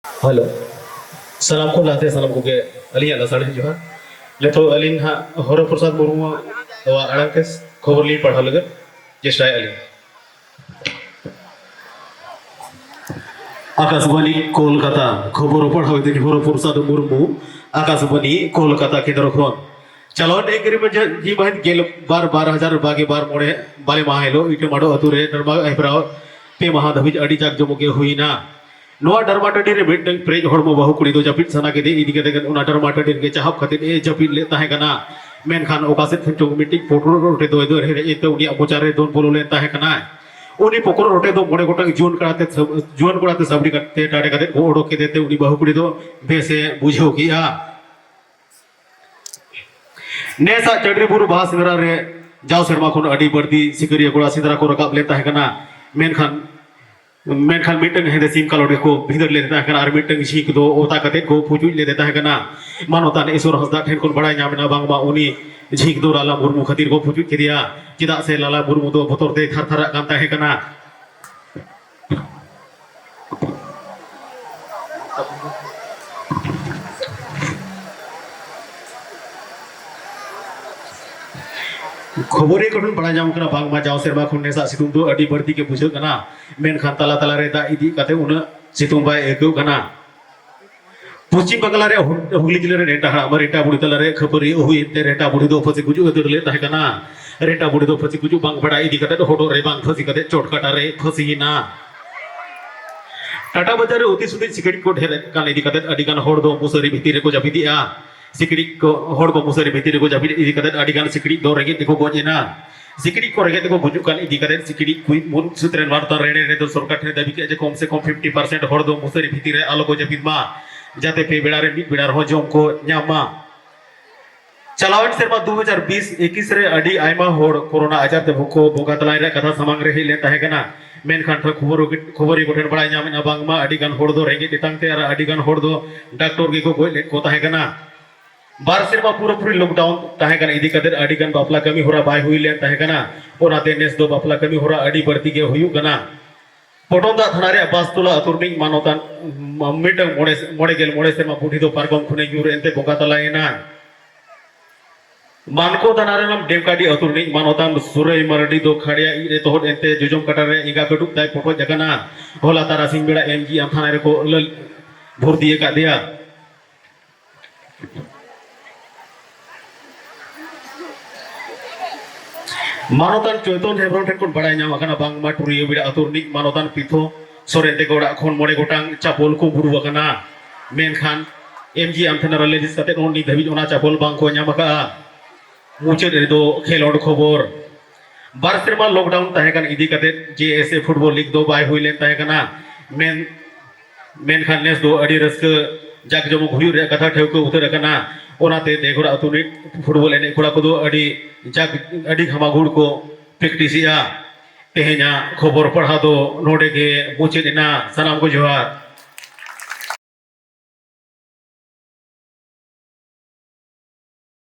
Hello सलाम को लाते सलाम को के अली अल्लाह साड़े जो है लेतो अली हा हर प्रसाद मुर्मू वा अड़ंग के खबर ली पढ़ा लगे चेष्टा अली आकाशवाणी कोलकाता खबर पढ़ा थे हर प्रसाद मुर्मू आकाशवाणी कोलकाता केंद्र खन चलो एक में जी बहन गेल बार 12,000 मोड़े बाले माहेलो इटे माडो अतुरे नरमा एपराव पे महा धबिज अड़ी जाक जमुके हुईना नोआ डरमाटडी रे मिट प्रेज हड़मो बहु कुड़ी दो जपित सना के दे इदी के उना डरमाटडी के चाहब खातिर ए जपित ले ताहे कना मेन खान ओकासे थिंटो मीटिंग फोटो रोटे दो दो रे एते उनी अबोचारे दोन बोलो ले ताहे कना उनी पोकरो रोटे दो मोड़े गोटा जुन कराते सबडी करते टाटे करते ओडो के देते उनी बहु कुड़ी दो बेसे बुझो किया नेसा चड्रीपुर बाहा सिंगरा रे जाव शर्मा खन अडी बर्दी सिकरिया कोड़ा सिंदरा को रकाब ले ताहे कना मेन खान मीटिंग है सिम कालोडे को भीतर ले देता है आर मीटिंग झीक दो ओता कते को पुजुज ले देता है कना मानोता ने ईश्वर हसदा ठेन कोन बड़ाय नामना बांगमा उनी झीक दो लाला मुर्मू खातिर को पुजुज केदिया चिदा से लाला मुर्मू दो बतर दे थरथरा कांता है कना खबरे कठन बड़ा जाम कना बांगमा जाव सेरबा खुन नेसा सितुम दो अडी बर्ती के बुझो कना मेन खान तला तला रे दा इदी कते उन सितुम बाय एकौ कना पश्चिम बंगाल रे हुगली जिले रे रेटा हमर रेटा बुड़ी तला रे खबरी हुई ते रेटा बुड़ी दो फसी गुजु अदर ले ताहे कना रेटा बुड़ी दो फसी गुजु बांग बड़ा इदी कते होडो रे बांग फसी कते चोटकाटा रे फसी ना टाटा बाजार रे उती सुदी सिकड़ी को ढेर कान इदी कते अडी गान होड़ दो मुसरी भीती रे को जाबिदिया सिकड़ी को होड़ को मुसरी भीती रे को जाबिद इदी कते अडी गान सिकड़ी दो रेगे देखो गोजेना सिकड़ी को रेगे देखो गुजु कान इदी कते सिकड़ी कुई मुन सुत्रेन वार्ता रेडे रे दो सरकार ने दाबी के कम से कम 50% होड़ दो मुसरी भीती रे आलो को जाबिद मा जाते पे बेड़ा रे मिट बेड़ा हो जोम को न्यामा चलावन सेरमा 2020-21 रे अडी आयमा होड़ कोरोना आजार ते भुको बोगा तलाय रे कथा समांग रे ले ताहे कना मेन खान खबर गोठन बड़ा नाम बांगमा अडी गान होड़ दो रेगे दितांग ते अडी गान होड़ दो डॉक्टर गे को गोय ले को ताहे कना बार सेरमा पूरी लॉकडाउन ताहे कना इदी कदर अडी गान बापला कमी होरा बाय हुई ले ताहे कना ओनाते नेस दो बापला कमी होरा अडी बढ़ती के हुयु कना पटोंदा थाना रे बास्तुला अतुरनी मानोतान मिटंग मोड़े सेरमा बुढ़ी दो पारगम खुने यूर एंते बोगा तलायना मानको तनारे नाम डेमकाडी अतुरनी मानोतान सुरई मरडी दो खड़िया इरे तोहड एंते जुजुम कटारे इंगा कटुक ताई फोटो जगना होला तारा सिंह बेड़ा एमजी आम थाना रे को भोर दिए का दिया मानोतान चैतन हेब्रम ठेन कोन बड़ाय नाम अकना बांगमा टुरियो बिड़ा अतुरनी मानोतान पिथो सोरेंते गोड़ा खोन मोड़े गोटांग चापोल को बुरु अकना मेन खान एमजी आम थाना रे जिस कते ओनी धबिज ओना चापोल बांग को नाम का मुचे रे दो खेलोड खबर बार सेरमा लॉकडाउन ताहे कन इदी कते जेएसए फुटबॉल लीग दो बाय हुई लेन ताहे कना मेन खान नेस दो अडी रस्क जाक जमो हुई रे कथा ठेव को उतर कना ओनाते देगोड़ा अतुनी फुटबॉल एने कोड़ा को दो अडी जाक अडी खमागुड़ को प्रैक्टिसिया तेहेना खबर पढ़ा दो नोडे के मुचे दिना सलाम को जोहार।